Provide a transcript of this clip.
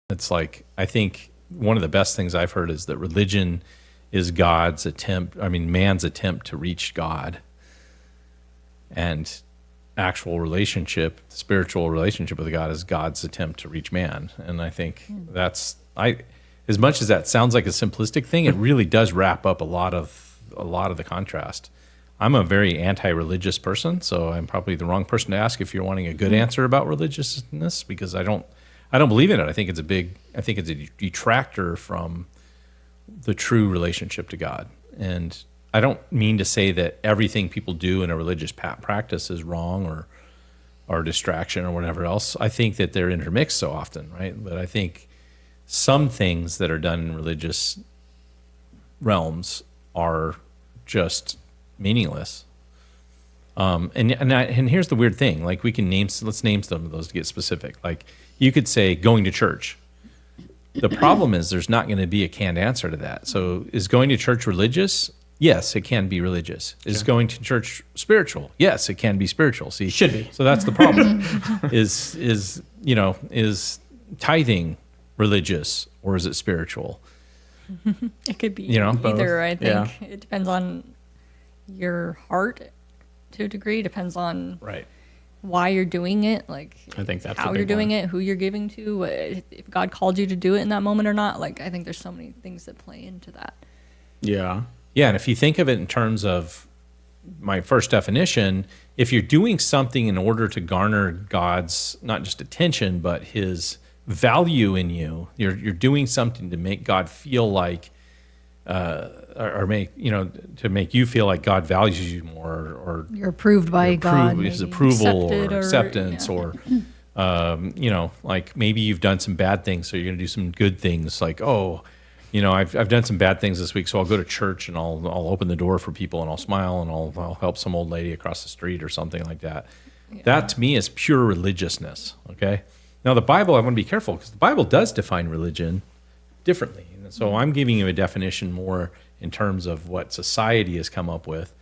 It's like, I think one of the best things I've heard is that religion is man's attempt to reach God, and actual relationship, spiritual relationship with God, is God's attempt to reach man. And I think as much as that sounds like a simplistic thing, it really does wrap up a lot of the contrast. I'm a very anti-religious person, so I'm probably the wrong person to ask if you're wanting a good answer about religiousness, because I don't believe in it. I think it's a detractor from the true relationship to God. And I don't mean to say that everything people do in a religious practice is wrong or distraction or whatever else. I think that they're intermixed so often, right? But I think some things that are done in religious realms are just meaningless. And here's the weird thing. Like, let's name some of those to get specific. Like, you could say going to church. The problem is there's not going to be a canned answer to that. So is going to church religious? Yes, it can be religious. Is going to church spiritual? Yes, it can be spiritual. See, should be. So that's the problem. is tithing religious, or is it spiritual? It could be either, both. I think. Yeah. It depends on your heart to a degree. It depends on why you're doing it, like I think that's how you're doing it, who you're giving to, if God called you to do it in that moment or not. Like, I think there's so many things that play into that. Yeah. Yeah, and if you think of it in terms of my first definition, if you're doing something in order to garner God's not just attention, but his value in you, you're doing something to make God feel like, to make you feel like God values you more, or you're approved by God, his approval or acceptance, or like maybe you've done some bad things, so you're going to do some good things. Like, I've done some bad things this week, so I'll go to church and I'll open the door for people and I'll smile and I'll help some old lady across the street or something like that. Yeah. That to me is pure religiousness. Okay. Now the Bible, I want to be careful, because the Bible does define religion differently. And so I'm giving you a definition more in terms of what society has come up with.